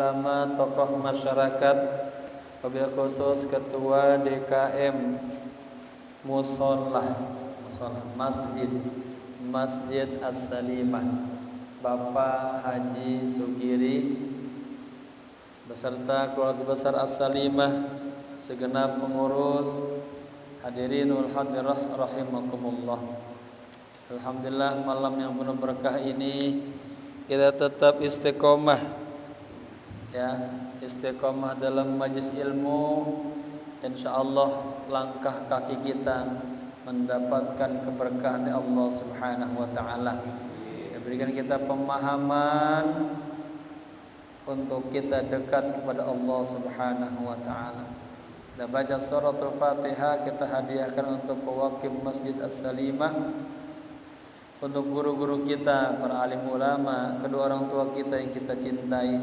ulama, tokoh masyarakat, wabil khusus ketua DKM Musolah Masjid As-Salimah, Bapak Haji Sugiri beserta keluarga besar As-Salimah, segenap pengurus, hadirinul hadirah rahimakumullah. Alhamdulillah, malam yang penuh berkah ini kita tetap istiqomah, ya, istiqomah dalam majlis ilmu. Insyaallah langkah kaki kita mendapatkan keberkahan dari Allah Subhanahu wa taala. Berikan kita pemahaman untuk kita dekat kepada Allah Subhanahu wa taala. Kita baca suratul Fatihah, kita hadiahkan untuk pewakil Masjid As-Salimah, untuk guru-guru kita, para alim ulama, kedua orang tua kita yang kita cintai,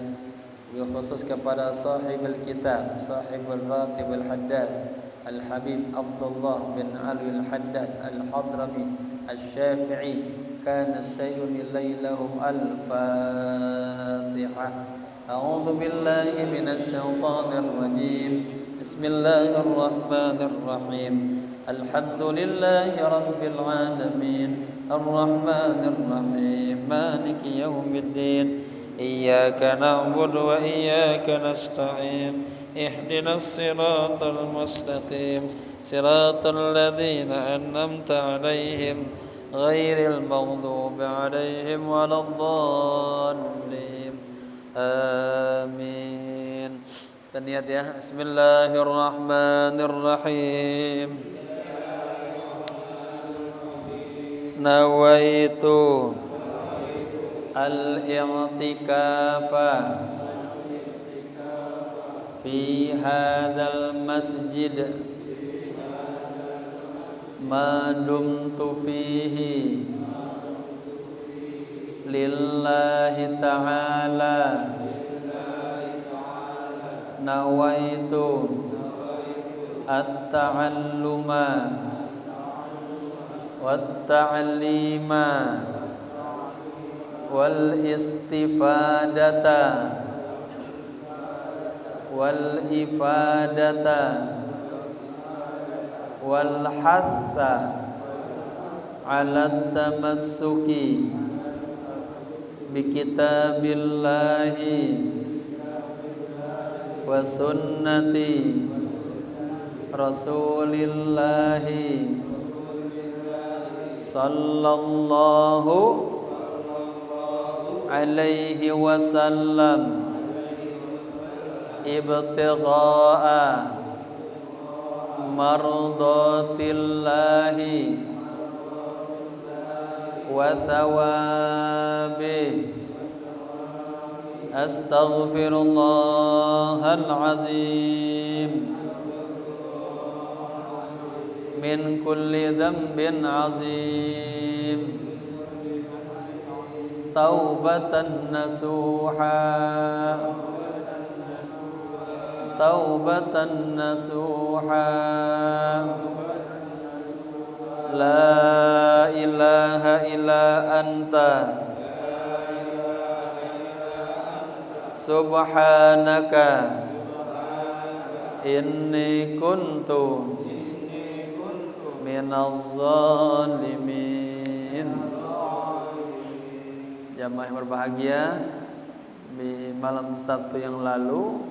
khusus kepada sahibul kitab, sahibul ratib al-haddad Al-Habib Abdullah bin Ali al-Haddad al-Hadrami al-Syafi'i, kana syai'un lailahum al-Fatihah. A'udzu billahi minasy syaithanir rajim. Bismillahirrahmanirrahim. Alhamdulillahi rabbil alamin. Ar-Rahmanir Rahim. Maliki yaumiddin. Iyyaka na'budu wa iyyaka nasta'in. Ihdinas siratal mustaqim. Siratal ladzina an'amta 'alaihim ghairil maghdubi 'alaihim waladdallin. Amin. Kita niat ya. Bismillahirrahmanirrahim. Nawaitu al-i'tikafa fi hadzal masjid ma dumtu fihi lillahi ta'ala. Nawaitu at-ta'alluma wat-ta'lima wal-istifadata wal-ifadata wal-hatha ala tamassuki bi kitabillahi wa sunnati rasulillahi sallallahu alaihi wasallam ibtigha'a mardatillahi wa thawabi. Astaghfirullahal azim min kulli dhanbin azim. Taubatan nasuha, taubatan nasuha. La ilaha illa anta subhanaka inni kuntu minaz zalimin. Jamaah yang berbahagia, di malam Sabtu yang lalu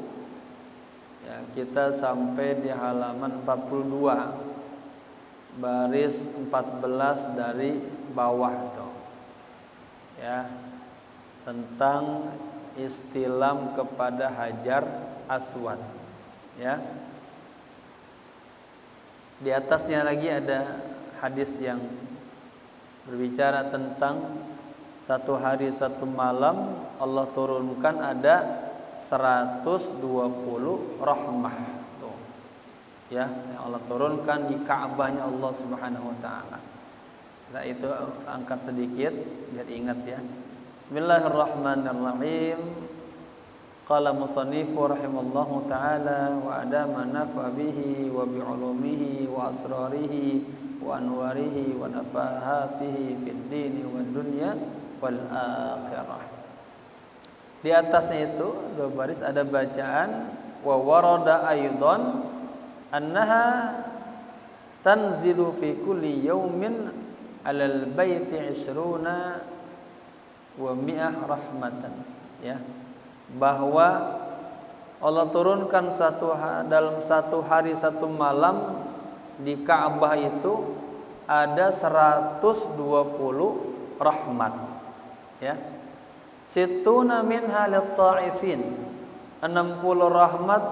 ya, kita sampai di halaman 42 baris 14 dari bawah itu, ya, tentang istilam kepada Hajar Aswad, ya. Di atasnya lagi ada hadis yang berbicara tentang satu hari satu malam Allah turunkan ada 120 rahmah tuh, ya, yang Allah turunkan di Ka'bahnya Allah Subhanahu wa taala. Nah, itu angkat sedikit biar ingat ya. Bismillahirrahmanirrahim. Qala musannifu rahimallahu ta'ala wa adama nafa bihi wa bi'ulumihi wa asrarihi wa anwarihi wa nafahatihi fid dini wad dunya wal akhirah. Di atasnya itu 2 baris ada bacaan wa warada aidan annaha tanzilu fi kulli yaumin 'alal baiti 'ishruna wa mi'ah rahmatan, ya, bahwa Allah turunkan dalam satu hari satu malam di Ka'bah itu ada 120 rahmat, ya. Situna minha lit-ta'ifin, 60 rahmat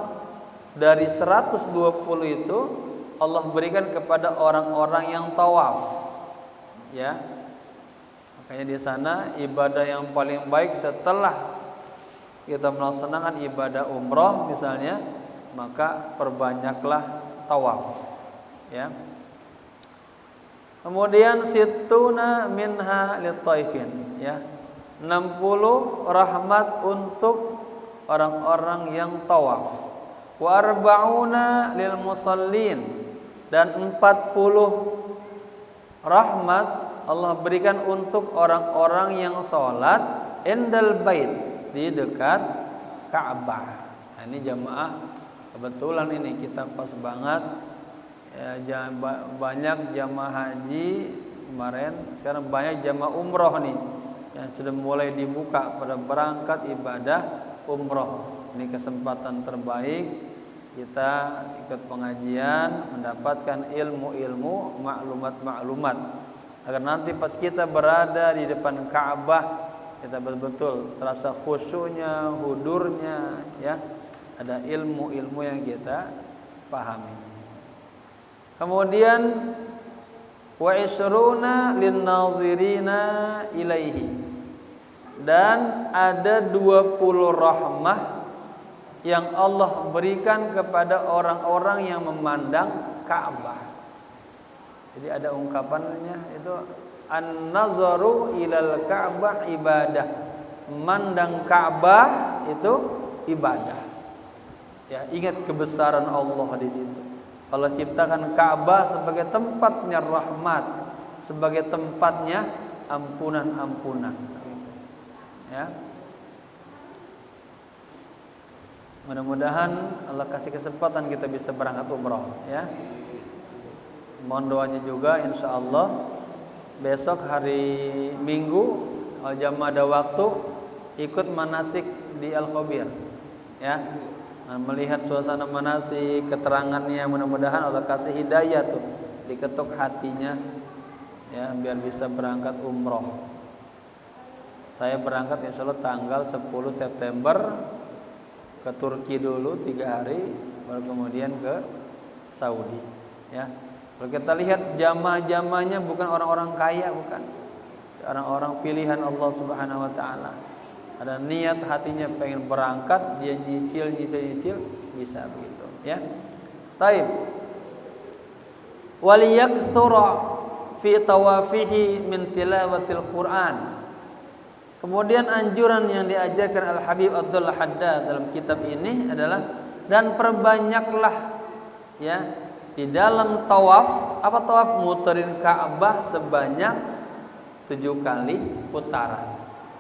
dari 120 itu Allah berikan kepada orang-orang yang tawaf, ya. Makanya di sana ibadah yang paling baik setelah kita melaksanakan ibadah umroh misalnya, maka perbanyaklah tawaf, ya. Kemudian situna minha lit-taifin, ya. 60 rahmat untuk orang-orang yang tawaf. Wa arba'una lil musallin, dan 40 rahmat Allah berikan untuk orang-orang yang sholat indal bait, di dekat Ka'bah. Nah, ini jamaah kebetulan ini kita pas banget, ya, banyak jamaah haji kemarin, sekarang banyak jamaah umroh nih yang sudah mulai dibuka pada berangkat ibadah umroh. Ini kesempatan terbaik kita ikut pengajian, mendapatkan ilmu-ilmu, maklumat-maklumat, agar nanti pas kita berada di depan Ka'bah kita betul-betul terasa khusyuknya, hudurnya, ya, ada ilmu-ilmu yang kita pahami. Kemudian wa isruna lin nazirina ilaihi, dan ada 20 rahmah yang Allah berikan kepada orang-orang yang memandang Ka'bah. Jadi ada ungkapannya itu an-nazaru ilal Ka'bah ibadah. Memandang Ka'bah itu ibadah. Ya, ingat kebesaran Allah di situ. Allah ciptakan Ka'bah sebagai tempatnya rahmat, sebagai tempatnya ampunan-ampunan. Ya. Mudah-mudahan Allah kasih kesempatan kita bisa berangkat umroh, ya. Mohon doanya juga, insya Allah besok hari Minggu jamaah ada waktu ikut manasik di Al-Khabir, ya. Nah, melihat suasana manasik, keterangannya, mudah-mudahan Allah kasih hidayah tuh, diketuk hatinya, ya, biar bisa berangkat umroh. Saya berangkat insya Allah tanggal 10 September ke Turki dulu 3 hari, baru kemudian ke Saudi, ya. Kalau kita lihat jamaah-jamaahnya bukan orang-orang kaya, bukan, orang-orang pilihan Allah Subhanahu wa taala. Ada niat hatinya pengen berangkat, dia nyicil bisa begitu, ya. Taib. Waliyaktsura fi tawafihi min tilawatil Quran. Kemudian anjuran yang diajarkan Al-Habib Abdullah Haddad dalam kitab ini adalah, dan perbanyaklah, ya, di dalam tawaf. Apa tawaf? Muterin Ka'bah sebanyak 7 kali putaran.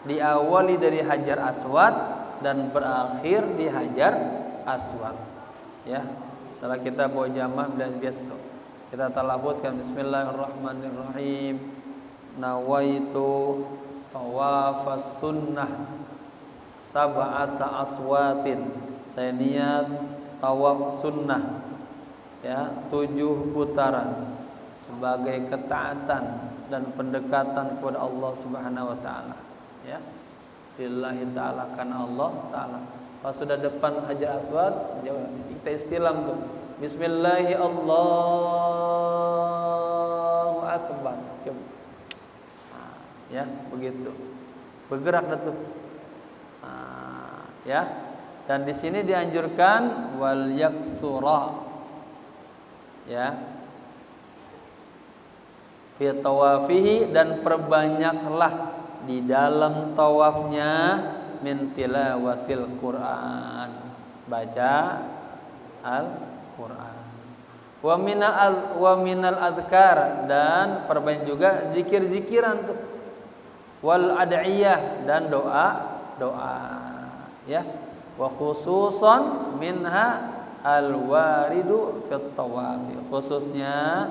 Diawali dari Hajar Aswad dan berakhir di Hajar Aswad, ya. Setelah kita bawa jamaah biasa itu kita talabutkan bismillahirrahmanirrahim, nawaitu tawafas sunnah sab'ata aswatin, saya niat tawaf sunnah, ya, 7 putaran sebagai ketaatan dan pendekatan kepada Allah Subhanahu wa taala, ya. Lillahi taala, karena Allah taala. Pas sudah depan Hajar Aswad, kita istilam tuh. Bismillahi Allahu akbar. Ya, begitu. Bergerak dah tuh. Ya. Dan di sini dianjurkan wal yaksura, ya, fi tawafihi, dan perbanyaklah di dalam tawafnya min tilawatil Quran, baca Al-Quran, wa minal adhkar, dan perbanyak juga zikir-zikiran tuh, wal ad'iyah, dan doa-doa, ya. Wa khususan minha al-waridu fit tawafi, khususnya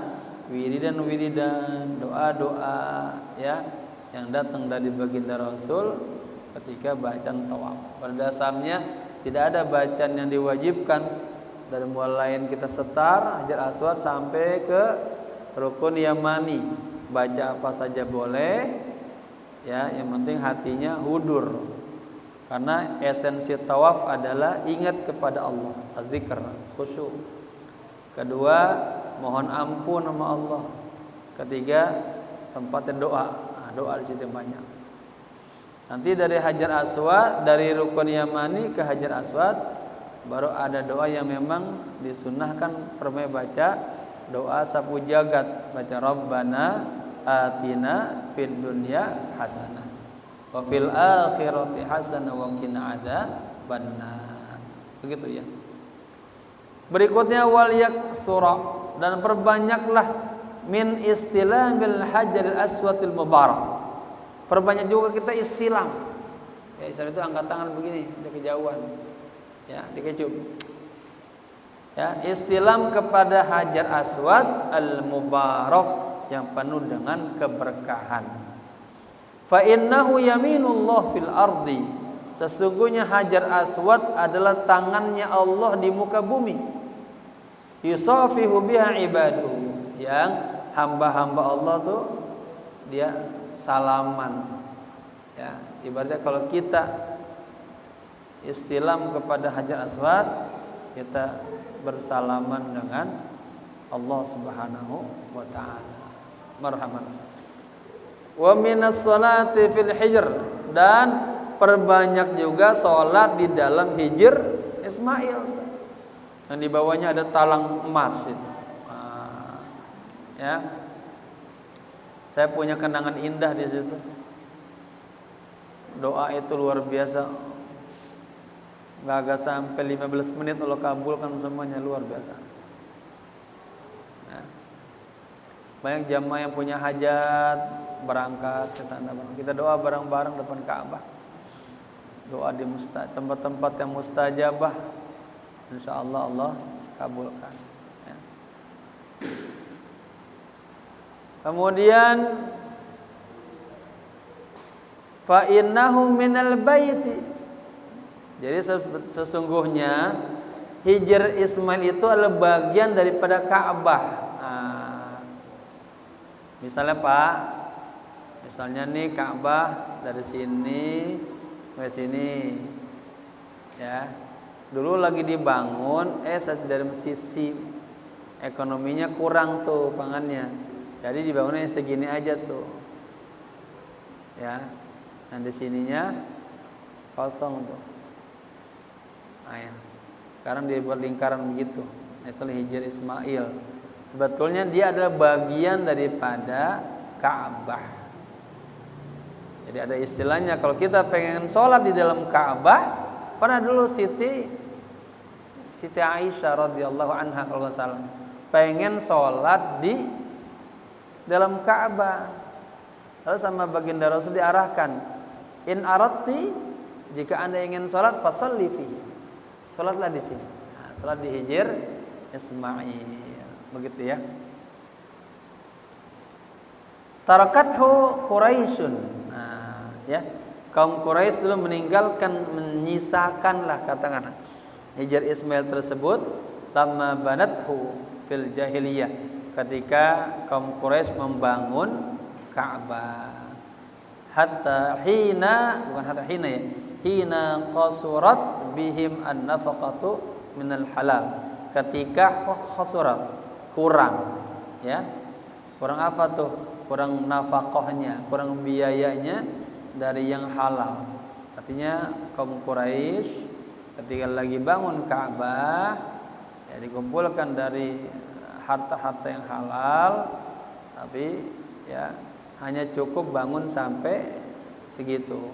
wiridan doa-doa ya yang datang dari baginda Rasul ketika bacaan tawaf. Pada dasarnya tidak ada bacaan yang diwajibkan dari mulai kita setar Hajar Aswad sampai ke Rukun Yamani. Baca apa saja boleh ya, yang penting hatinya hudur. Karena esensi tawaf adalah ingat kepada Allah, zikr, khusyuk. Kedua, mohon ampun sama Allah. Ketiga, tempatnya doa. Doa di situ banyak. Nanti dari Hajar Aswad, dari Rukun Yamani ke Hajar Aswad, baru ada doa yang memang disunnahkan permai baca, doa sapu jagat, baca Rabbana atina fid dunya hasanah wa fil akhirati hasanah wa qina adzabannar. Begitu ya. Berikutnya wal yaksura, dan perbanyaklah min istilamil hajaril aswadil mubarak. Perbanyak juga kita istilam. Ya, istilam itu angkat tangan begini, di kejauhan. Ya, dikecup. Ya, istilam kepada Hajar Aswad al-mubarak yang penuh dengan keberkahan. Fa innahu yaminullah fil ardi. Sesungguhnya Hajar Aswad adalah tangannya Allah di muka bumi. Yusafihu biha ibaduhu, yang hamba-hamba Allah tuh dia salaman. Ya, ibaratnya kalau kita istilam kepada Hajar Aswad, kita bersalaman dengan Allah Subhanahu wa taala. Marhaban. Wa minas salati fil hijr, dan perbanyak juga salat di dalam Hijr Ismail. Yang di bawahnya ada talang emas itu. Ya. Saya punya kenangan indah di situ. Doa itu luar biasa. Gak sampai 15 menit Allah kabulkan semuanya, luar biasa. Ya. Banyak jamaah yang punya hajat berangkat ke sana. Kita doa bareng-bareng depan Ka'bah. Doa di tempat-tempat yang mustajabah. Insyaallah Allah kabulkan. Ya. Kemudian fa innahu minal baiti. Jadi sesungguhnya Hijr Ismail itu adalah bagian daripada Ka'bah. Nah, misalnya Pak, misalnya nih Ka'bah dari sini ke sini, ya. Dulu lagi dibangun, dari sisi ekonominya kurang tuh pangannya. Jadi dibangunnya segini aja tuh, ya. Dan di sininya kosong tuh. Nah, ya. Sekarang dibuat lingkaran begitu. Itu Hijr Ismail. Sebetulnya dia adalah bagian daripada Ka'bah. Jadi ada istilahnya, kalau kita pengen sholat di dalam Ka'bah, pernah dulu Siti Aisyah radhiyallahu anha kalau nggak salah, pengen sholat di dalam Ka'bah. Lalu sama baginda Rasul diarahkan, in aradti, jika anda ingin sholat, fasalli fihi, sholatlah di sini. Nah, sholat di Hijr Ismail, begitu ya. Tarakathu Quraisyun. Nah, ya, kaum Quraisy dulu menyisakanlah katakanlah Hijr Ismail tersebut lama banathu fil jahiliyah, ketika kaum Quraisy membangun Ka'bah. Hatta hina, bukan hatta hina ya, hina qasurat bihim an-nafaqatu minal halal. Ketika qasurat, kurang, ya. Kurang apa tuh? Kurang nafkahnya, kurang biayanya dari yang halal. Artinya kaum Quraisy ketika lagi bangun Ka'bah, ya, dikumpulkan dari harta-harta yang halal, tapi ya hanya cukup bangun sampai segitu.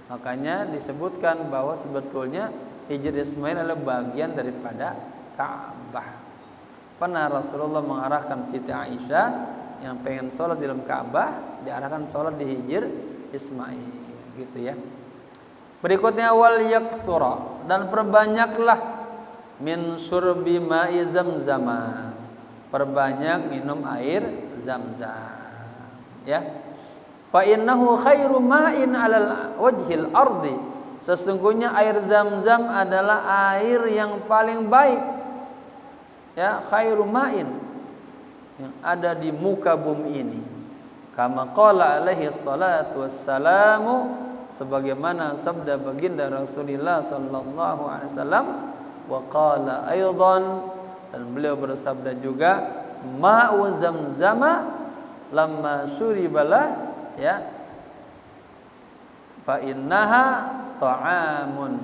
Makanya disebutkan bahwa sebetulnya Hijr Ismail adalah bagian daripada Ka'bah. Pernah Rasulullah mengarahkan Siti Aisyah yang pengen sholat di dalam Ka'bah, diarahkan sholat di Hijr Ismail, gitu ya. Berikutnya wal yaktsura, dan perbanyaklah min syurbi ma'i zamzama, perbanyak minum air Zamzam, ya. Fa innahu khairu ma'in 'alal wajhil ardi, sesungguhnya air Zamzam adalah air yang paling baik, ya, khairu ma'in, yang ada di muka bumi ini. Kama qala alaihi salatu wassalamu, sebagaimana sabda baginda Rasulullah sallallahu alaihi wasallam. Wa qala aidan, dan beliau bersabda juga, ma'u zamzama lamma syuribalah, ya, fa innaha ta'amun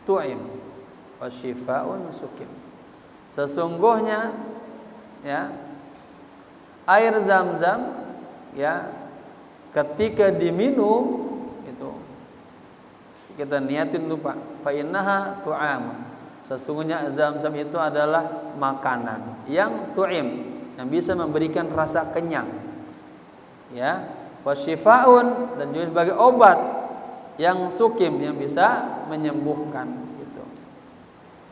tu'im wa shifaa'un sukim. Sesungguhnya, ya, air Zamzam, ya, ketika diminum itu kita niatin lupa, fa innaha tu'am, sesungguhnya Zamzam itu adalah makanan yang tu'im, yang bisa memberikan rasa kenyang, ya, wa shifaa'un, dan juga sebagai obat yang sukim, yang bisa menyembuhkan gitu.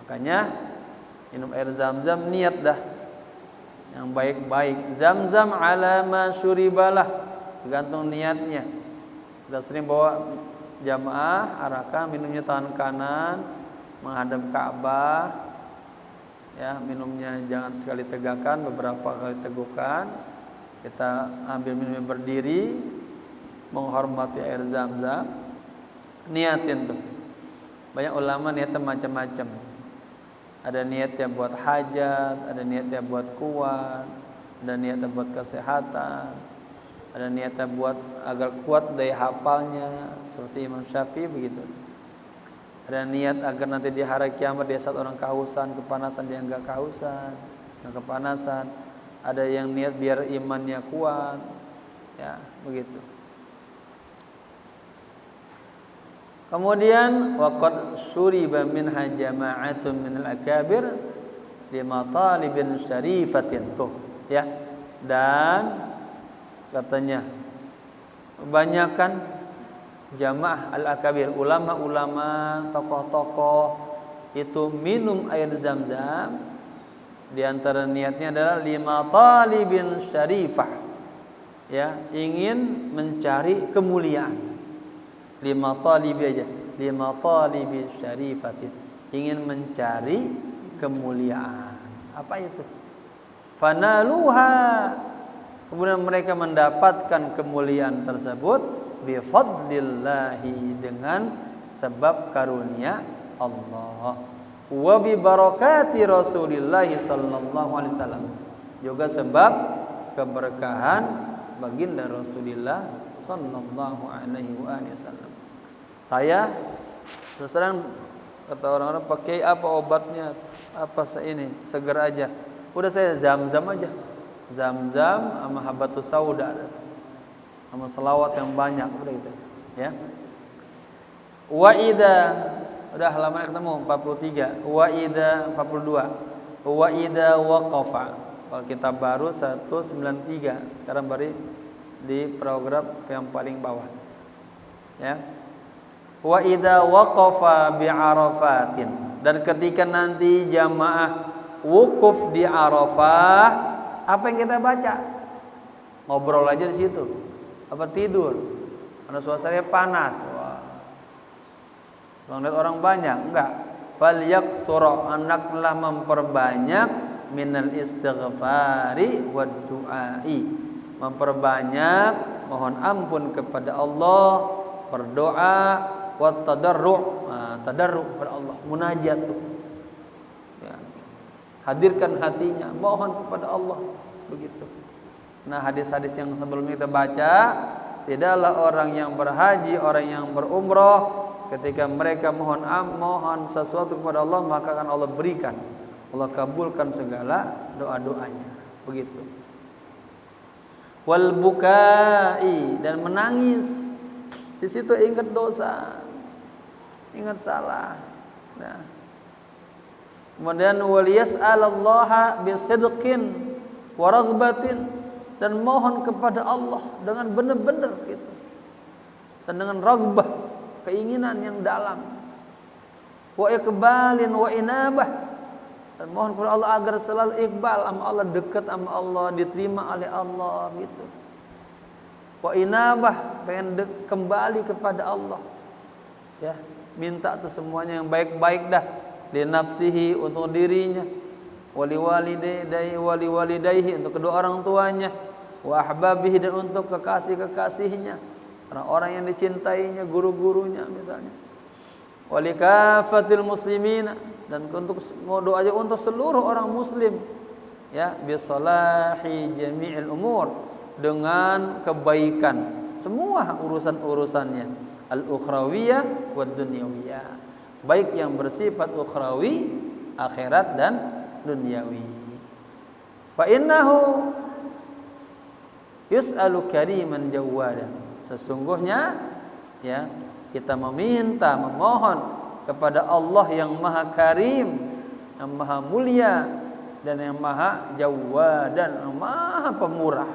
Makanya minum air Zamzam niat dah yang baik-baik. Zamzam ala ma syuribalah, tergantung niatnya. Kita sering bawa jamaah arahkan minumnya tangan kanan menghadap Ka'bah, ya, minumnya jangan sekali tegakkan, beberapa kali tegukan. Kita ambil minumnya berdiri menghormati air Zamzam, niatin tuh. Banyak ulama niatnya macam-macam. Ada niatnya buat hajat, ada niatnya buat kuat, ada niatnya buat kesehatan, ada niatnya buat agar kuat daya hafalnya, seperti Imam Syafi'i begitu. Ada niat agar nanti di hari kiamat, di saat orang kehausan, kepanasan, dia enggak kehausan, enggak kepanasan. Ada yang niat biar imannya kuat, ya, begitu. Kemudian waqad syuriba minha jama'atun minal akabir lima talibin syarifatin, tuh, ya. Dan katanya kebanyakan jamaah al-akabir, ulama-ulama, tokoh-tokoh itu minum air Zamzam, di antara niatnya adalah lima talibin syarifah, ya, ingin mencari kemuliaan. Lima talibi aja, lima talibi syarifatin, ingin mencari kemuliaan. Apa itu? Fanaluha, kemudian mereka mendapatkan kemuliaan tersebut bifadlillahi, dengan sebab karunia Allah, wa bi barakati Rasulillahi sallallahu alaihi wasallam, juga sebab keberkahan baginda Rasulullah sallallahu alaihi wasallam. Saya terus terang, kata orang-orang, pakai apa obatnya, apa ini, seger aja. Udah saya Zamzam aja, Zamzam sama habatus sauda, sama selawat yang banyak, udah gitu, ya. Wa idza, udah halaman ketemu 43, wa idza 42, wa idza waqafa. Kalau kita baru 193, sekarang baru di program yang paling bawah, ya. Wa idza waqafa bi Arafatin, dan ketika nanti jamaah wukuf di Arafah, apa yang kita baca? Ngobrol aja di situ, apa tidur? Karena suasananya panas. Wah. Kalau lihat orang banyak, enggak. Fal yaktsura, anaklah memperbanyak minal istighfari wad du'ai, memperbanyak mohon ampun kepada Allah, berdoa, wat tadarru', tadarru' kepada Allah, munajat tuh, ya. Hadirkan hatinya, mohon kepada Allah, begitu. Nah, hadis-hadis yang sebelumnya kita baca, tidaklah orang yang berhaji, orang yang berumrah, ketika mereka mohon sesuatu kepada Allah, maka akan Allah berikan, Allah kabulkan segala doa-doanya, begitu. Wal bukai, dan menangis. Di situ ingat dosa, ingat salah. Nah. Kemudian wal yas'alallaha bisidqin wa raghbatin, dan mohon kepada Allah dengan benar-benar gitu. Dan dengan raghbah, keinginan yang dalam. Wa iqbalin wa inabah, dan mohon kepada Allah agar selalu iqbal sama Allah, dekat sama Allah, diterima oleh Allah gitu. Wa inabah, pengen kembali kepada Allah. Ya, minta tuh semuanya yang baik-baik dah. Li nafsihi, untuk dirinya, wali walidayhi, untuk kedua orang tuanya, wa ahbabihi, dan untuk kekasih-kekasihnya, orang-orang yang dicintainya, guru-gurunya misalnya. Wali kafatil muslimina, dan untuk mau doa aja untuk seluruh orang muslim. Ya, bisalahi jami'il umur, dengan kebaikan semua urusan-urusannya, al-ukhrawiyah wad dunyawiyah, baik yang bersifat ukhrawi, akhirat dan duniawi. Fa innahu yus'alu kariman jawwadan, sesungguhnya ya kita memohon kepada Allah yang maha karim, yang maha mulia, dan yang maha jawwadan, yang maha pemurah.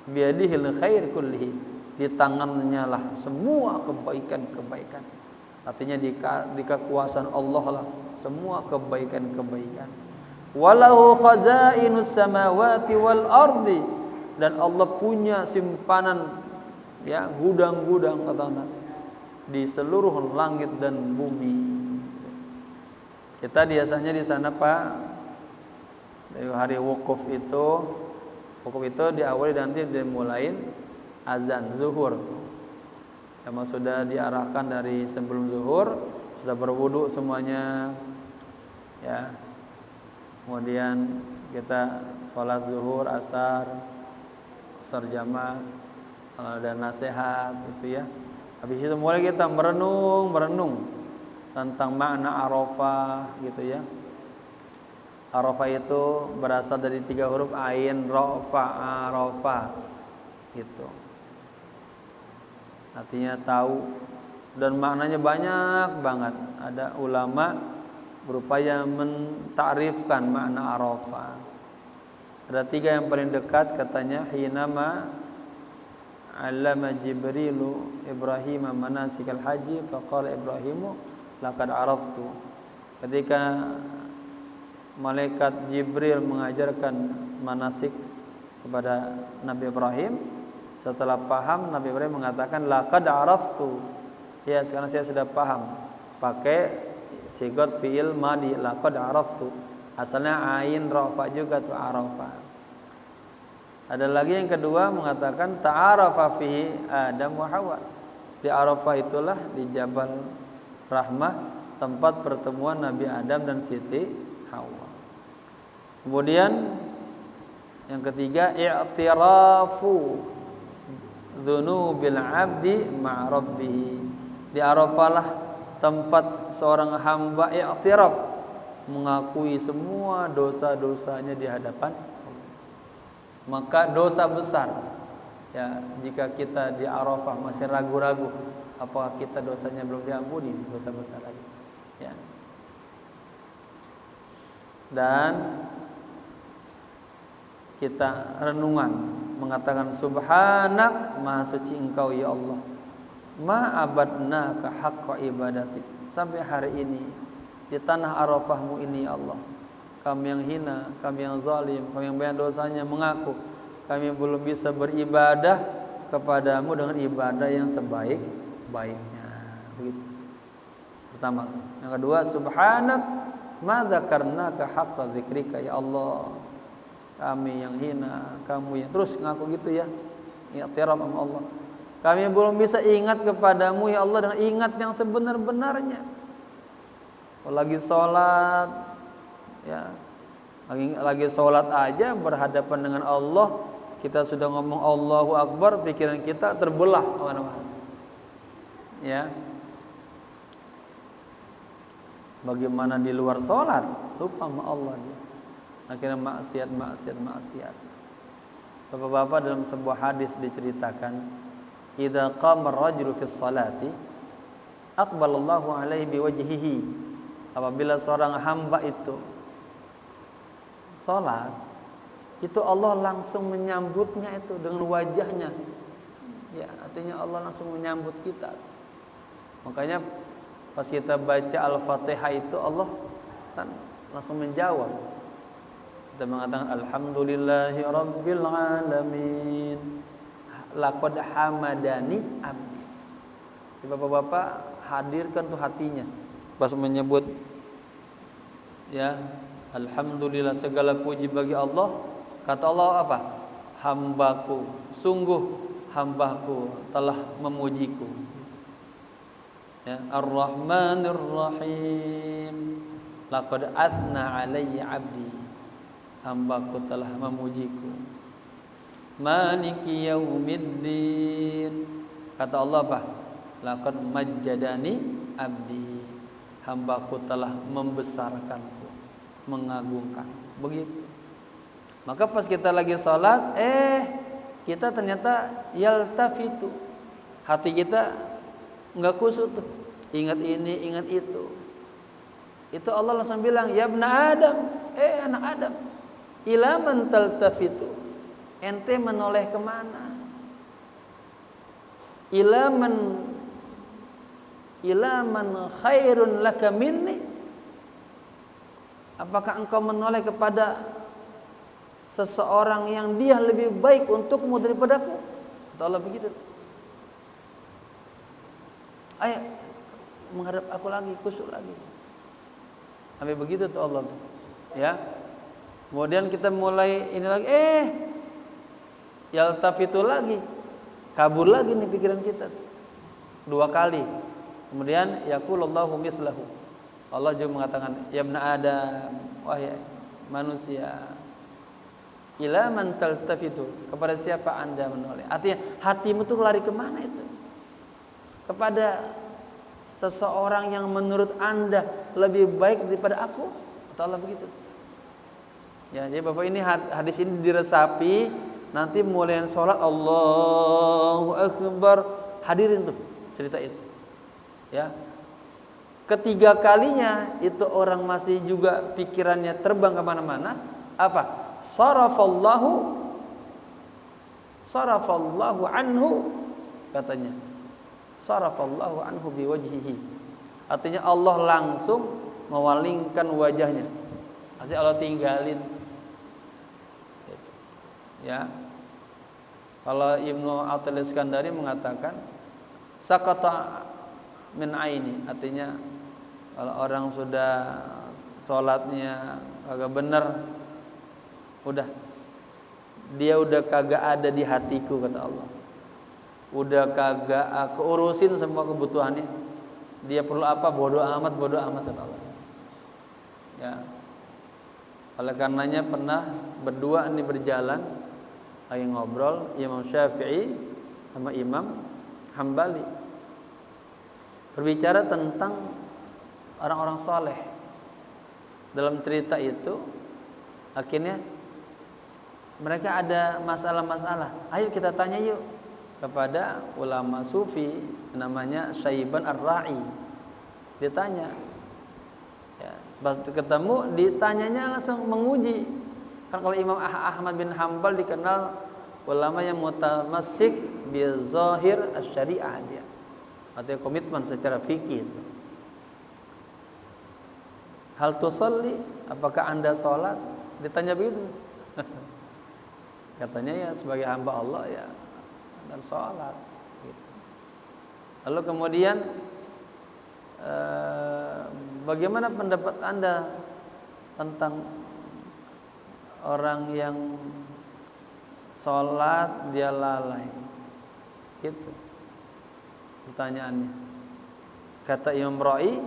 Biadihil khair kullihi, di tangannya lah semua kebaikan-kebaikan. Artinya di kekuasaan Allah lah semua kebaikan-kebaikan. Walahu khazainus samawati wal ardi, dan Allah punya simpanan, ya, gudang-gudang katanya di seluruh langit dan bumi. Kita biasanya di sana Pak, dari hari wukuf itu diawali nanti dimulain azan zuhur tuh. Emang sudah diarahkan dari sebelum zuhur, sudah berwudu semuanya, ya. Kemudian kita sholat zuhur, asar jamaah, dan nasihat itu ya. Habis itu mulai kita merenung tentang makna Arafah gitu ya. Arafah itu berasal dari 3 huruf ain ra Arafah gitu. Artinya tahu, dan maknanya banyak banget. Ada ulama berupaya mentakrifkan makna Arafah. Ada 3 yang paling dekat katanya, hinama 'allama Jibrilu Ibrahim manasikal haji faqala Ibrahimu laqad araftu. Ketika malaikat Jibril mengajarkan manasik kepada Nabi Ibrahim, setelah paham Nabi Ibrahim mengatakan laqad araftu, ya sekarang saya sudah paham, pakai sigat fi'il madi, laqad araftu, asalnya ain rafa juga tuh arafah. Ada lagi yang kedua mengatakan ta'arafa fihi Adam wa Hawa, di Arafah itulah, di Jabal Rahmah, tempat pertemuan Nabi Adam dan Siti Hawa. Kemudian yang ketiga, i'tirafu dzunubil 'abdi ma'a rabbih. Di Arafah lah tempat seorang hamba i'tiraf, mengakui semua dosa-dosanya di hadapan Allah. Maka dosa besar, ya, jika kita di Arafah masih ragu-ragu apakah kita dosanya belum diampuni, dosa besar lagi, ya. Dan kita renungan mengatakan subhanak, maha suci engkau ya Allah, ma abadnaka haqqa ibadati, sampai hari ini di tanah Arafahmu ini ya Allah, kami yang hina, kami yang zalim, kami yang banyak dosanya mengaku kami belum bisa beribadah kepadamu dengan ibadah yang sebaik-baiknya. Begitu. Pertama. Yang kedua, subhanak ma dzakarnaka haqqa dzikrika ya Allah, kami yang hina, kamu yang terus ngaku gitu ya. I'tiraf sama Allah. Kami belum bisa ingat kepadamu ya Allah dengan ingat yang sebenar-benarnya. Lagi sholat, ya, lagi sholat aja berhadapan dengan Allah, kita sudah ngomong Allahu Akbar, pikiran kita terbelah kemana-mana, ya. Bagaimana di luar sholat, lupa sama Allah dia. Akhirnya maksiat. Bapak-bapak, dalam sebuah hadis diceritakan, idza qama ar-rajulu fi sholati aqbalallahu alaihi biwajhihi. Apabila seorang hamba itu sholat, itu Allah langsung menyambutnya itu dengan wajahnya. Ya, artinya Allah langsung menyambut kita. Makanya pas kita baca Al-Fatihah itu Allah kan langsung menjawab. Kita mengatakan alhamdulillahi rabbil alamin. Laqad hamadani abdi. Bapak-bapak hadirkan tuh hatinya pas menyebut ya alhamdulillah, segala puji bagi Allah. Kata Allah apa? Hambaku, sungguh hambaku telah memujiku. Ya, Ar-Rahmanir Rahim. Laqad athna alayya abdi. Hambaku telah memujiku. Maliki yaumiddin. Kata Allah apa? Laqad majjadani abdi. Hambaku telah membesarkanku, mengagungkan. Begitu. Maka pas kita lagi salat, kita ternyata yaltafitu. Hati kita enggak kusut tuh. Ingat ini, ingat itu. Itu Allah langsung bilang, "Ya ibna Adam, anak Adam, ila man taltafitu." Ente menoleh kemana? Ila man khairun laka minni. Apakah engkau menoleh kepada seseorang yang dia lebih baik untukmu daripadaku? Kata Allah begitu. Ayo menghadap aku lagi, kusuk lagi. Sampai begitu tuh Allah tuh. Ya. Kemudian kita mulai ini lagi, yaltafitu lagi. Kabur lagi nih pikiran kita tuh. 2 kali. Kemudian yaqulullahu mithlahu. Allah juga mengatakan, ya ibna Adam, wahai manusia, ila man taltafitu, kepada siapa Anda menoleh? Artinya hatimu tuh lari kemana itu? Kepada seseorang yang menurut Anda lebih baik daripada aku? Kata Allah begitu. Ya, jadi Bapak ini hadis ini diresapi, nanti mulai sholat Allahu Akbar, hadirin tuh cerita itu. Ya. Ketiga kalinya itu orang masih juga pikirannya terbang kemana-mana. Apa? Sarafallahu anhu, katanya. Sarafallahu anhu biwajhihi. Artinya Allah langsung mewalingkan wajahnya. Artinya Allah tinggalin. Ya. Kalau Ibnu Athaillah Iskandari mengatakan sakata min aini, artinya kalau orang sudah sholatnya kagak bener, udah dia udah kagak ada di hatiku, kata Allah. Udah kagak aku urusin semua kebutuhannya. Dia perlu apa, bodoh amat kata Allah. Ya. Oleh karenanya pernah berdua ini berjalan lagi ngobrol Imam Syafi'i sama Imam Hambali, berbicara tentang orang-orang saleh. Dalam cerita itu akhirnya mereka ada masalah-masalah. Ayo kita tanya yuk kepada ulama sufi namanya Syaiban Ar-Ra'i. Ditanya. Ya, waktu ketemu ditanyanya langsung menguji. Kan kalau Imam Ahmad bin Hanbal dikenal ulama yang mutamassik bi zahir asy-syariah dia. Artinya komitmen secara fikih itu. Hal tusalli, apakah Anda sholat? Ditanya begitu. Katanya ya sebagai hamba Allah ya dan sholat gitu. Lalu kemudian bagaimana pendapat Anda tentang orang yang sholat dia lalai? Gitu pertanyaannya. Kata Imam Ra'i,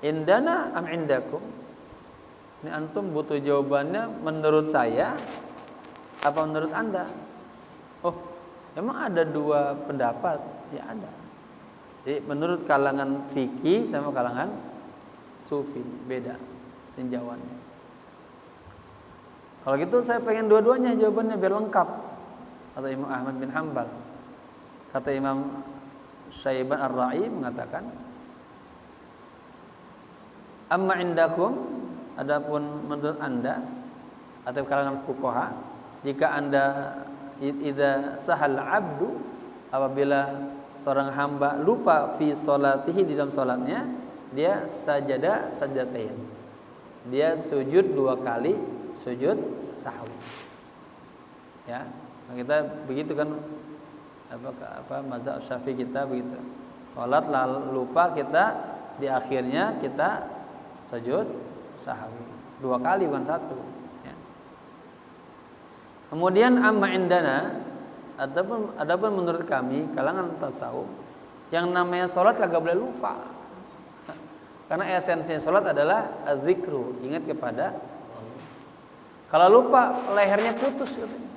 indana am indakum? Ini antum butuh jawabannya menurut saya apa menurut Anda? Oh, memang ada 2 pendapat? Ya ada. Jadi menurut kalangan fikih sama kalangan sufi beda tinjauannya. Kalau gitu saya pengen dua-duanya jawabannya biar lengkap. Kata Imam Ahmad bin Hanbal. Kata Imam Syaiban Ar-Ra'i mengatakan, amma indakum, adapun menurut Anda atau kalangan fuqaha, jika Anda idza sahal abdu, apabila seorang hamba lupa fi sholatihi, di dalam salatnya, dia sajdatain. Dia sujud 2 kali sujud sahwi. Ya, kita begitu kan, mazhab Syafi'i kita begitu. Salat lalu lupa, kita di akhirnya kita sujud sahwi 2 kali, bukan 1. Ya. Kemudian amma indana, adapun menurut kami kalangan tasawuf, yang namanya salat kagak boleh lupa. Karena esensinya salat adalah az-zikru, ingat kepada Allah. Kalau lupa lehernya putus katanya.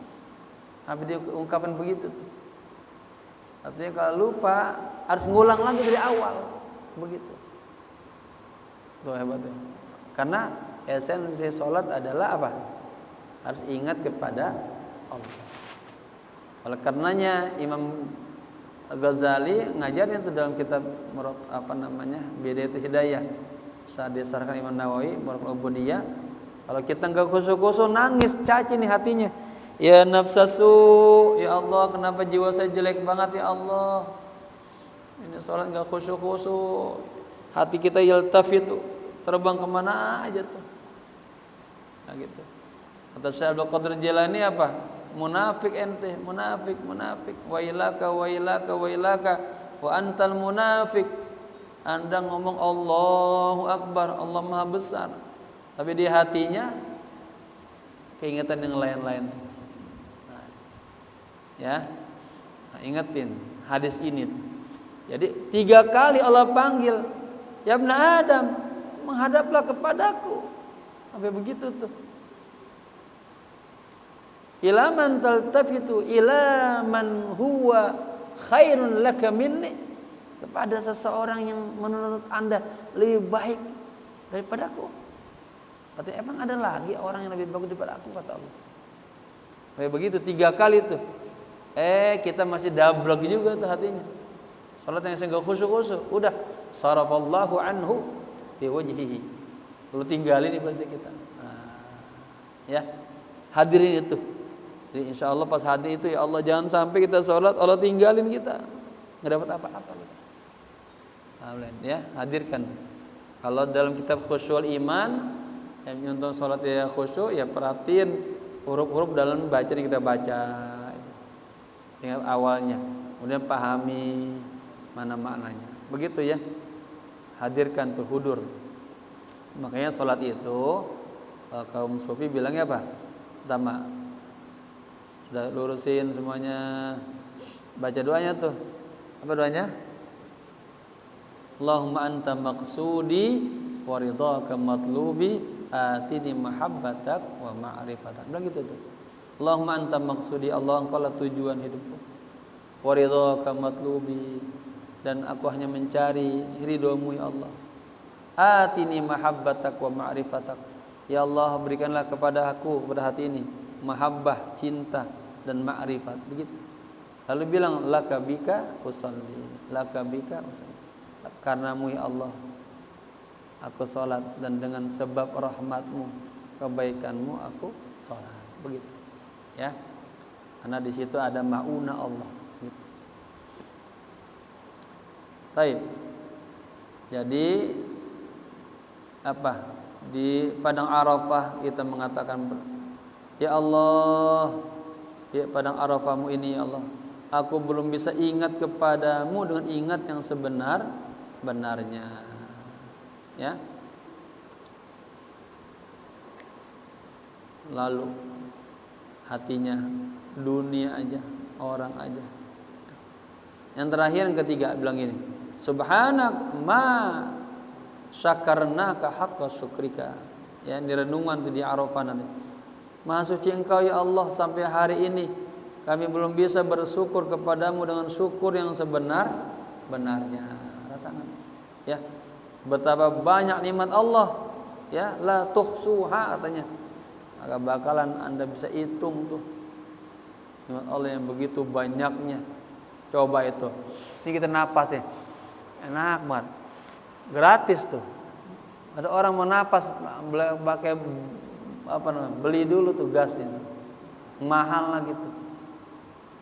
Habis diungkapkan begitu tuh. Artinya kalau lupa harus ngulang lagi dari awal, begitu. Tuh hebatnya. Karena esensi salat adalah apa? Harus ingat kepada Allah. Oleh karenanya Imam Ghazali ngajarnya itu dalam kitab Bidayatul Hidayah. Saat disarkan Imam Nawawi Barakallahu Buniyah, kalau kita enggak khusyuk-khusyuk nangis, caci nih hatinya. Ya nafsasu, ya Allah, kenapa jiwa saya jelek banget ya Allah. Ini salat enggak khusyuk-khusyuk. Hati kita yaltafitu, terbang kemana aja tuh. Nah gitu. Kata Syekh Abdul Qadir Jilani apa? Munafik ente, munafik. Wailaka wa antal munafik. Anda ngomong Allahu Akbar, Allah Maha Besar, tapi di hatinya keingetan yang lain-lain. Nah, ya, ingetin hadis ini tuh. Jadi 3 kali Allah panggil, ya ibn Adam, menghadaplah kepadaku. Sampai begitu tuh. Ila man taltafitu ila man huwa khairun laka minni, kepada seseorang yang menurut Anda lebih baik daripadaku. Artinya emang ada lagi orang yang lebih bagus daripada aku, kata Allah. Kayak begitu 3 kali tuh. Kita masih dablek juga tuh hatinya. Salat yang enggak khusyuk-khusyuk, udah sarafallahu anhu fi wajhihi. Lalu tinggalin ibadah kita. Nah, ya. Hadirin itu. Jadi insya Allah pas hati itu, ya Allah, jangan sampai kita sholat Allah tinggalin kita, nggak dapat apa-apa gitu. Ya, hadirkan. Kalau dalam kitab Khusyul Iman yang nyontoh sholat ya khusyuk, ya perhatiin huruf-huruf dalam bacaan yang kita baca. Ingat awalnya, kemudian pahami mana maknanya. Begitu ya, hadirkan tuh hudur. Makanya sholat itu kaum sufi bilangnya apa? Pertama, sudah lurusin semuanya, baca doanya tuh. Apa doanya? Allahumma anta maqsudi wa ridhaka matlubi atini mahabbatak wa ma'rifatak. Bilang gitu tuh. Allahumma anta maqsudi, Allah engkau lah tujuan hidupku. Wa ridhaka matlubi, dan aku hanya mencari ridhomu ya Allah. Atini mahabbatak wa ma'rifatak. Ya Allah, berikanlah kepada aku, kepada hati ini, mahabbah, cinta, dan ma'rifat. Begitu. Lalu bilang laka bika usalli, laka bika usalli. Karenamu ya Allah aku salat, dan dengan sebab rahmatmu, kebaikanmu aku salat. Begitu. Ya. Karena di situ ada mauna Allah. Gitu. Baik. Jadi apa? Di padang Arafah kita mengatakan, ya Allah, ya padang Arafahmu ini ya Allah, aku belum bisa ingat kepadamu dengan ingat yang sebenar-benarnya. Ya. Lalu hatinya dunia aja, orang aja. Yang terakhir, yang ketiga, bilang ini, subhanak ma syakarnaka haqqa syukrika. Ya, di renungan di Arafah nanti. Maha suci Engkau ya Allah, sampai hari ini kami belum bisa bersyukur kepadamu dengan syukur yang sebenar-benarnya. Rasakan. Ya. Betapa banyak nikmat Allah. Ya, la tuhsuha katanya. Maka bakalan Anda bisa hitung tuh nikmat Allah yang begitu banyaknya. Coba itu. Ini kita napas ya. Enak banget. Gratis tuh. Ada orang mau napas pakai apa namanya? Beli dulu tuh gasnya. Mahal lah gitu.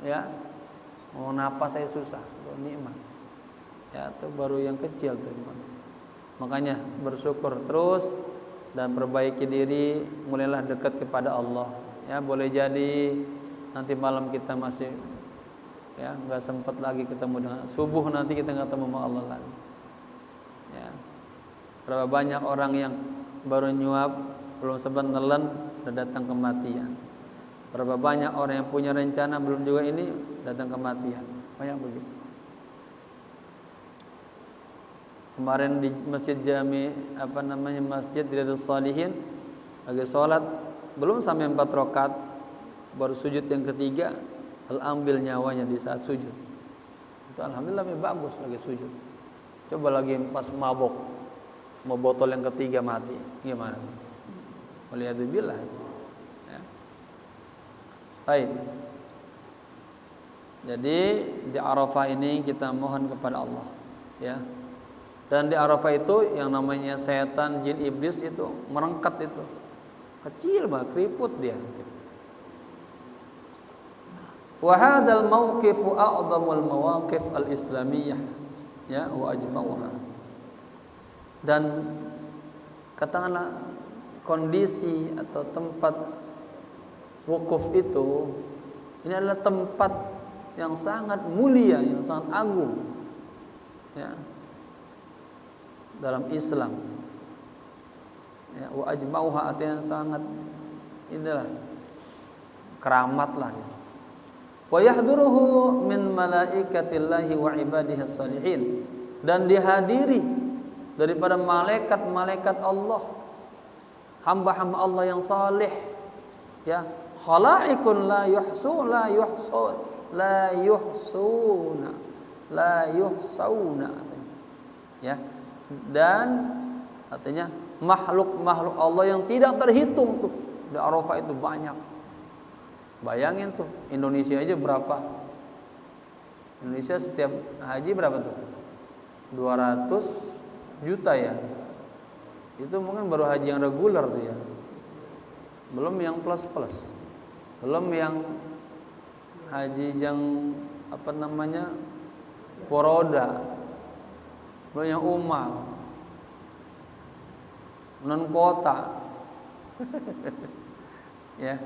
Ya. Mau napas saya susah, nikmat. Ya, itu baru yang kecil tuh. Makanya bersyukur terus dan perbaiki diri, mulailah dekat kepada Allah. Ya, boleh jadi nanti malam kita masih ya nggak sempat lagi ketemu dengan subuh, nanti kita nggak ketemu sama Allah lagi. Ya. Berapa banyak orang yang baru nyuap, belum sempat nelen, udah datang kematian. Berapa banyak orang yang punya rencana belum juga ini datang kematian. Banyak begitu. Kemarin di Masjid Masjid Riyadhus Shalihin lagi sholat, belum sampai 4 rakaat, baru sujud yang ketiga, Allah ambil nyawanya di saat sujud. Itu alhamdulillah bagus lagi sujud. Coba lagi pas mabok, mau botol yang ketiga mati, gimana? Waliyadzubillah. Ya. Baik. Jadi di Arafah ini kita mohon kepada Allah, ya. Dan di Arafah itu yang namanya setan, jin, iblis itu merengkat itu. Kecil banget, keriput dia. Wa hadzal mauqifu a'dhamul mawaqif al-islamiyah, ya, wa ajma'uha. Dan katakanlah kondisi atau tempat wukuf itu ini adalah tempat yang sangat mulia, yang sangat agung, ya, dalam Islam. Ya, wa ajma'uha artinya sangat inilah keramat lah gitu. Wa yahduruhu min malaikatillahi wa ibadihi shalihin, dan dihadiri daripada malaikat-malaikat Allah, hamba-hamba Allah yang saleh, ya, khalaiqun la yuhsuna, ya, dan artinya makhluk-makhluk Allah yang tidak terhitung tuh. Di Arafah itu banyak. Bayangin tuh, Indonesia aja berapa? Indonesia setiap haji berapa tuh? 200 juta ya. Itu mungkin baru haji yang reguler tuh ya. Belum yang plus-plus. Belum yang haji yang Poroda. Belum yang umal. Non kota. Ya.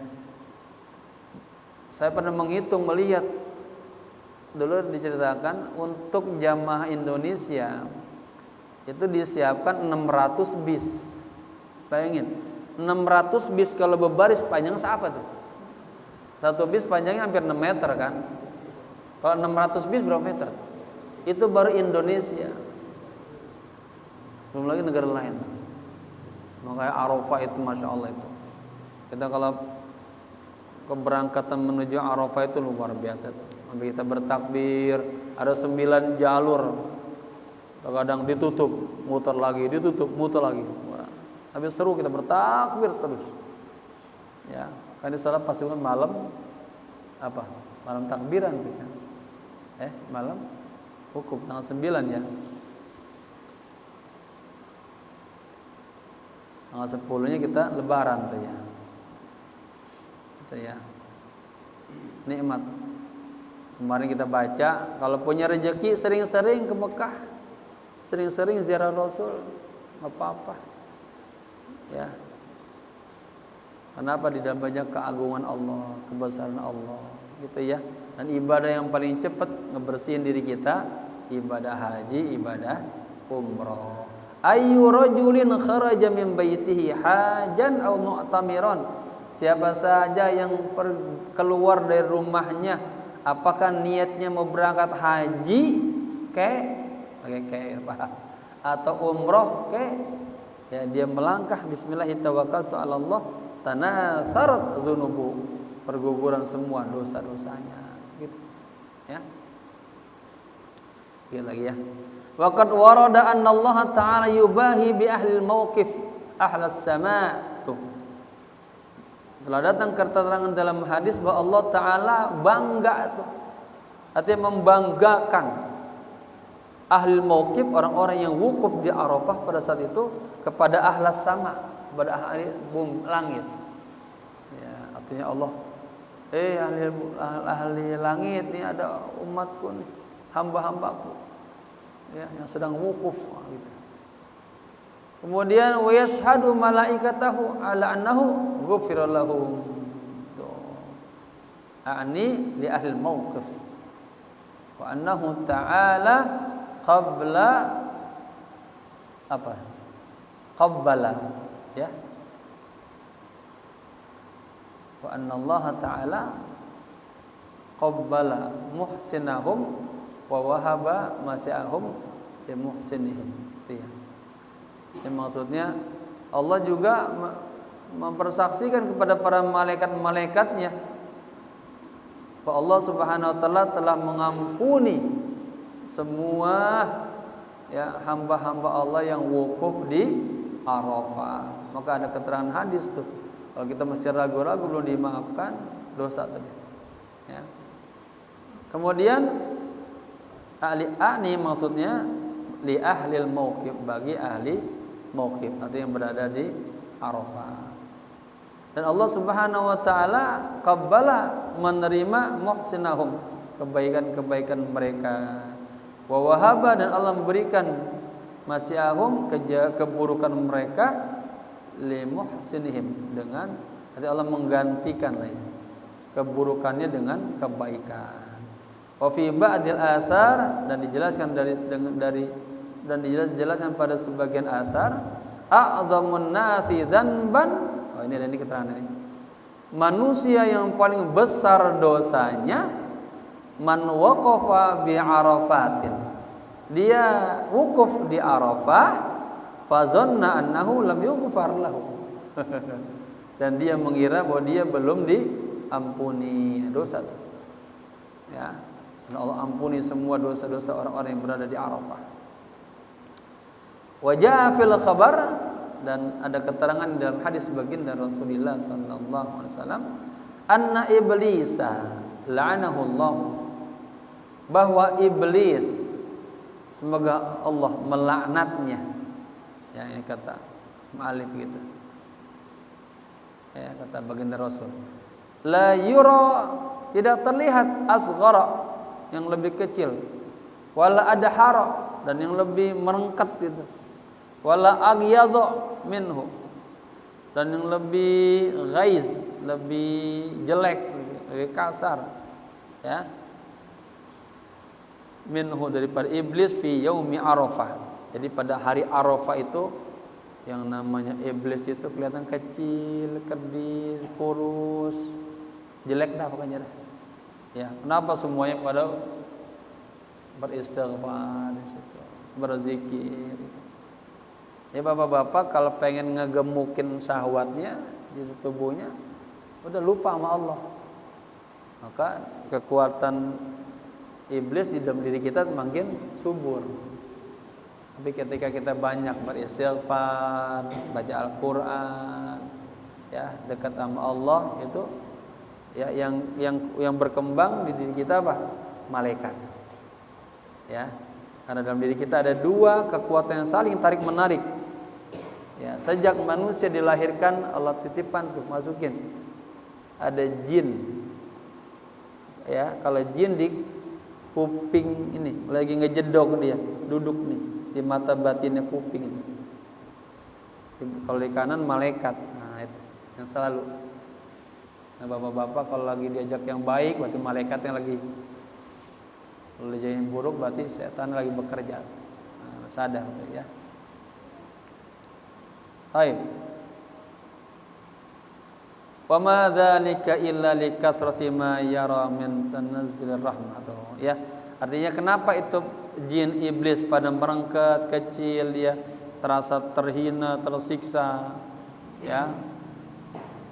Saya pernah melihat dulu diceritakan untuk jamaah Indonesia itu disiapkan 600 bis. Bayangin, 600 bis kalau berbaris panjang seapa tuh? Satu bis panjangnya hampir 6 meter kan? Kalau 600 bis berapa meter tuh? Itu baru Indonesia. Belum lagi negara lain. Makanya Arafah itu Masya Allah itu. Kita kalau keberangkatan menuju Arafah itu luar biasa tuh. Sampai kita bertakbir, ada 9 jalur. Kadang ditutup, muter lagi, ditutup, muter lagi. Habis seru kita bertakbir terus. Ya, kan di salat pasti malam apa? Malam takbiran tuh kan. Malam wukuf tanggal 9 ya. Tanggal 10-nya kita lebaran tuh ya. Itu ya. Nikmat. Kemarin kita baca, kalau punya rezeki sering-sering ke Mekah. Sering-sering ziarah Rasul, enggak apa-apa. Ya. Kenapa? Di dalam banyak keagungan Allah, kebesaran Allah, gitu ya. Dan ibadah yang paling cepat ngebersihin diri kita, ibadah haji, ibadah umrah. Ayyu rajulin kharaja min baitihi hajan aw mu'tamiran. Siapa saja yang keluar dari rumahnya, apakah niatnya mau berangkat haji atau umroh ya, dia melangkah bismillahirrahmanirrahim ala Allah, tanatsarat dzunubu, perguguran semua dosa-dosanya gitu ya. Lihat lagi ya. Waqad warada anna Allah Ta'ala yubahi bi ahli al-mauqif ahlas sama. Tuh. Telah datang keterangan dalam hadis bahwa Allah Ta'ala bangga tuh. Artinya membanggakan ahli mauqif, orang-orang yang wukuf di Arafah pada saat itu, kepada ahlas sama, kepada ahli langit. Ya, artinya Allah ahli langit nih, ada umatku nih, hamba-hambaku ya yang sedang wukuf gitu. Kemudian wa yashhadu malaikatahu ala annahu ghufira lahum. Ani li ahli mauqif wa annahu ta'ala qabla apa? Qabbala ya. Wa anna Allah ta'ala qabbala muhsinahum wa wahaba masyiahum li muhsinihim. Itu ya. Yang maksudnya Allah juga mempersaksikan kepada para malaikat-malaikatnya bahwa Allah Subhanahu wa taala telah mengampuni semua ya hamba-hamba Allah yang wukuf di Arafah. Maka ada keterangan hadis tuh. Kalau kita masih ragu-ragu belum dimaafkan dosa tadi. Ya. Kemudian ahli maksudnya li ahlil mauqif, bagi ahli mauqif atau yang berada di Arafah. Dan Allah Subhanahu wa taala qabbala, menerima muhsinahum, kebaikan-kebaikan mereka. Wa wahaba, dan Allah memberikan masyiahum, keburukan mereka, li muhsinihim, dengan arti Allah menggantikan keburukannya dengan kebaikan. Wa fi ba'dil athar, dan dijelaskan dan dijelaskan pada sebagian athar, a'dhamun nasi dzanban. Oh, ini ada keterangan ini. Manusia yang paling besar dosanya man waqafa bi Arafatin. Dia wukuf di Arafah, fazanna annahu lam yughfar lahu. Dan dia mengira bahwa dia belum diampuni dosa. Ya. Dan Allah ampuni semua dosa-dosa orang-orang yang berada di Arafah. Wa jaa fil khabar, dan ada keterangan dalam hadis baginda Rasulullah sallallahu alaihi wasallam, anna iblisa la'anahu Allah, bahwa iblis, semoga Allah melaknatnya. Ya, ini kata mu'allif gitu. Ya, kata baginda Rasul. La yura, tidak terlihat, asghara, yang lebih kecil, wala adhara, dan yang lebih merengket gitu, wala aghyaza minhu, dan yang lebih ghaiz, lebih jelek, lebih kasar ya, minhu, daripada iblis, fi yaumi Arafah. Jadi pada hari Arafah itu yang namanya iblis itu kelihatan kecil, kerdil, kurus, jelek dah pokoknya dah. Ya, kenapa semuanya pada beristighfar di situ, berzikir gitu. Ya bapak-bapak kalau pengen ngegemukin syahwatnya di tubuhnya, udah lupa sama Allah. Maka kekuatan iblis di dalam diri kita makin subur. Tapi ketika kita banyak beristighfar, baca Al-Qur'an, ya, dekat sama Allah, itu ya yang berkembang di diri kita apa? Malaikat. Ya. Karena dalam diri kita ada dua kekuatan yang saling tarik menarik. Ya, sejak manusia dilahirkan Allah titipan tuh, masukin. Ada jin. Ya, kalau jin di kuping ini lagi ngejedok dia, duduk nih di mata batinnya kuping itu. Kalau di kanan malaikat. Nah, itu yang selalu. Nah, bapak-bapak kalau lagi diajak yang baik berarti malaikat yang lagi. Kalau diajak yang buruk berarti setan lagi bekerja. Nah, sadar tuh ya. Baik. Wa ma dzalika illa likathrati ma yara min tanazzulir rahmah. Ya, artinya kenapa itu jin iblis pada merengket, kecil, dia terasa terhina, tersiksa, ya.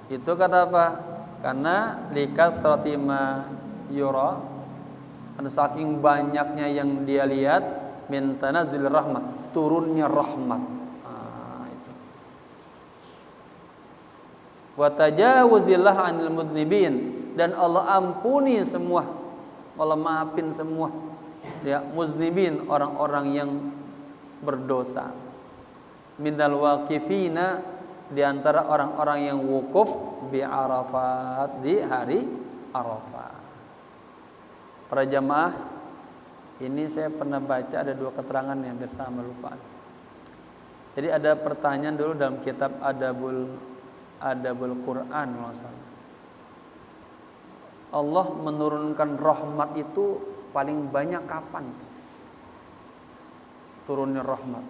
Itu kata apa? Karena likathrati ma yara, karena saking banyaknya yang dia lihat, min tanazzulir rahmah, turunnya rahmat. Wa tajawuzillah 'anil mudznibin, dan Allah ampuni semua, Allah maafin semua ya muznibin, orang-orang yang berdosa, minal waqifina, di antara orang-orang yang wukuf bi Arafat, di hari Arafah. Para jamaah, ini saya pernah baca ada 2 keterangan yang hampir sama lupa. Jadi ada pertanyaan dulu dalam kitab Adabul Quran masalah. Allah menurunkan rahmat itu paling banyak kapan? Turunnya rahmat.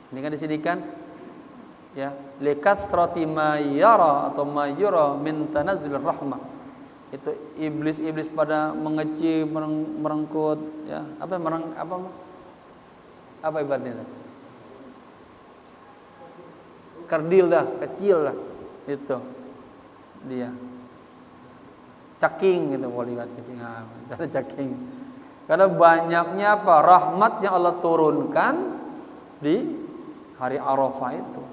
Ini kan di sini kan ya, likathrati ma yara atau ma yura min tanazzul rahmah. Itu iblis pada mengecil, merengkut ya. Apa ibaratnya? Kerdil dah, kecil lah. Itu dia. Caking gitu, boleh kata caking. Cara caking. Karena banyaknya apa? Rahmat yang Allah turunkan di hari Arafah itu.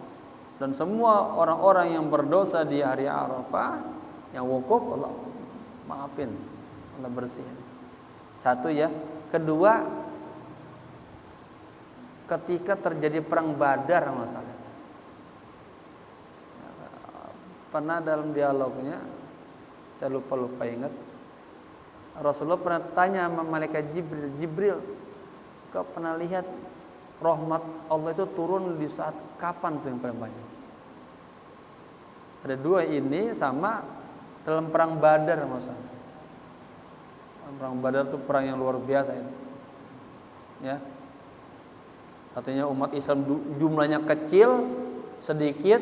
Dan semua orang-orang yang berdosa di hari Arafah yang wukuf, Allah maafin, Allah bersihin. Satu ya. Kedua, ketika terjadi perang Badar masalah. Pernah dalam dialognya, saya lupa ingat, Rasulullah pernah tanya sama malaikat Jibril, kau pernah lihat rahmat Allah itu turun di saat kapan tuh yang paling banyak? Ada 2 ini sama dalam perang Badar masalah. Perang Badar itu perang yang luar biasa itu. Ya. Artinya umat Islam jumlahnya kecil, sedikit,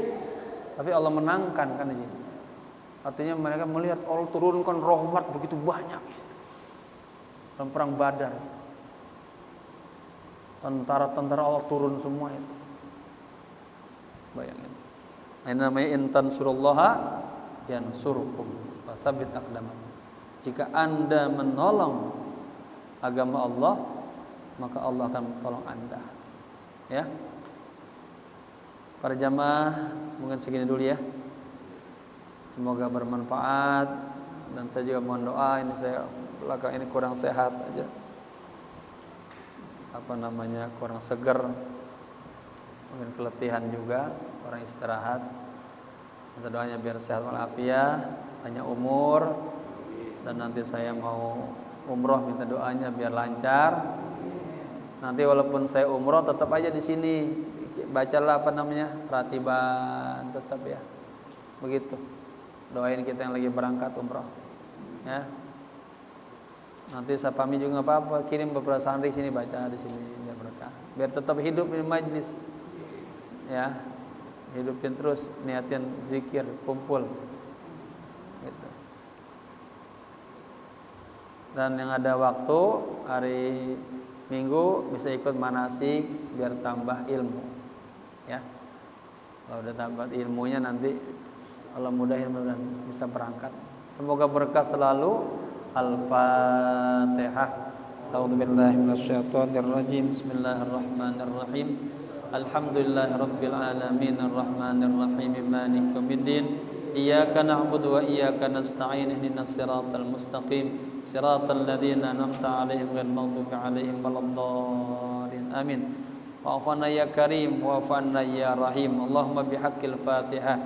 tapi Allah menangkan kan di sini. Artinya mereka melihat Allah turunkan rahmat begitu banyak gitu. Dalam perang Badar. Tentara-tentara Allah turun semua itu. Bayangin. Ini namanya intan surallaha yansurukum wa tsabbit aqdamakum. Jika Anda menolong agama Allah, maka Allah akan tolong Anda. Ya. Para jamaah, mungkin segini dulu ya. Semoga bermanfaat, dan saya juga mohon doa. Ini saya belakang ini kurang sehat aja. Kurang seger. Mungkin keletihan juga, kurang istirahat. Minta doanya biar sehat walafiat, panjang umur, dan nanti saya mau umroh, minta doanya biar lancar. Nanti walaupun saya umroh tetap aja di sini. Bacalah ratiban tetap ya. Begitu. Doain kita yang lagi berangkat umroh. Ya. Nanti Sapami juga enggak apa-apa, kirim beberapa santri sini baca di sini biar berkah. Biar tetap hidup di majlis. Ya. Hidupin terus, niatin zikir, kumpul. Gitu. Dan yang ada waktu hari Minggu bisa ikut manasik biar tambah ilmu. Ya. Kalau udah tambah ilmunya nanti Allah mudahin bisa berangkat. Semoga berkah selalu. Al-Fatihah. A'udzubillahi minasyaitonir rajim. Bismillahirrahmanirrahim. Alhamdulillahirabbil alamin arrahmanir rahim maliki yaumiddin. Iyyaka na'budu wa iyyaka nasta'in ihdinas siratal mustaqim. Siratal ladzina an'amta 'alaihim ghairil maghdubi 'alaihim waladdallin. Amin. Wa'afana ya karim wa'afana ya rahim. Allahumma bihaqqil Fatihah,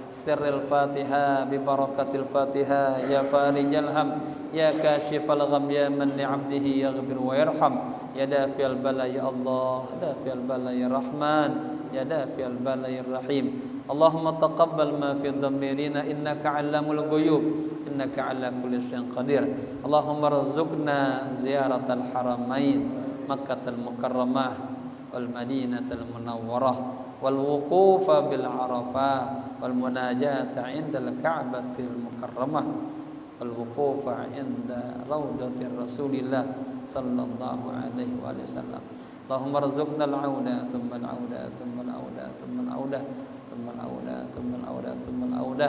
sirril Fatihah, bi barakatil Fatihah, ya farijal ham, ya kashifal gham, ya man li 'abdihi yaghfir wa yarham, ya dafi'al bala ya Allah, dafi'al bala ya Rahman, ya dafi'al bala ya Rahim. Allahumma taqabbal ma fi dhamirina innaka 'allamul ghuyub, innaka 'ala kulli syai'in qadir. Allahumma rzuqna ziyaratal haramain Makkahal Mukarramah wal Madinatul Munawwarah wal wuqufa bil Arafah wal munajata 'indal Ka'batil Mukarramah wal wuqufa 'inda raudatir Rasulillah sallallahu alaihi wasallam. Allahumma rzuqna al-'auda thumma al-'auda thumma al-'auda thumma al-'auda thumma al-'auda thumma al-'auda thumma al-'auda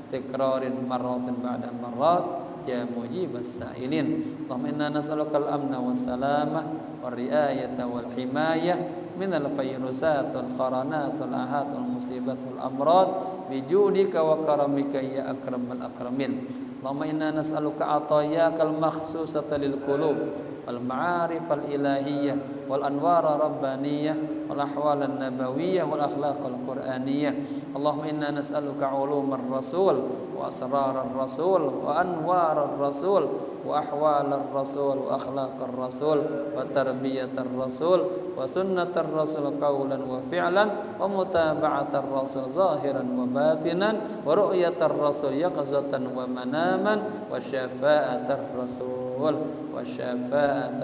tikrarin marratin ba'da marrat ya mujibas sa'ilin. Allahumma inna nas'aluka al-amna was-salamah war-ri'ayata wal-himayah min al-fayrusat wal-qaranat wal-ahat wal-musibat wal-amrad bijudika wa karamika ya akramal akramin. Allahumma inna nas'aluka atayyakal makhsusata lil qulub wal ma'arif al ilahiyyah wal anwar rabbaniyah والأحوال النبوية والأخلاق القرآنية. اللهم إنا نسألك علوم الرسول وأسرار الرسول وأنوار الرسول وأحوال الرسول وأخلاق الرسول وتربية الرسول وسنة الرسول قولا وفعلا ومتابعة الرسول ظاهرا وباطنا ورؤية الرسول يقظة ومناما وشفاعة الرسول وشفاعة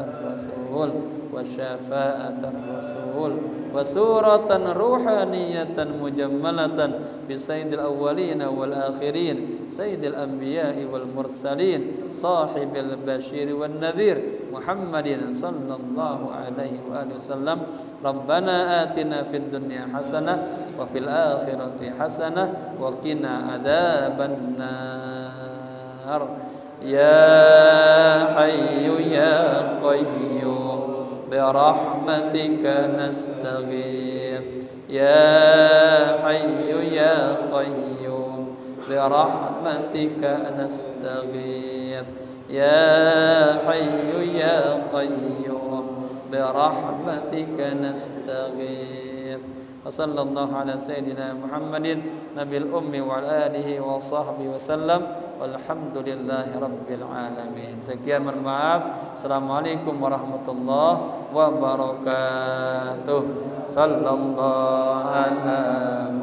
الرسول وسورة روحانية مجملة بسيد الأولين والآخرين سيد الأنبياء والمرسلين صاحب البشير والنذير محمد صلى الله عليه وآله وسلم. ربنا آتنا في الدنيا حسنة وفي الآخرة حسنة وقنا عذاب النار. يا حي يا قيوم برحمتك نستغيث. يا حي يا قيوم برحمتك نستغيث. يا حي يا قيوم برحمتك نستغيث. وصلى الله على سيدنا محمد نبي الأمي وعلى آله وصحبه وسلم walhamdulillahi rabbil alamin. Sekian, mohon maaf. Assalamualaikum warahmatullahi wabarakatuh. Sallallahu alaihi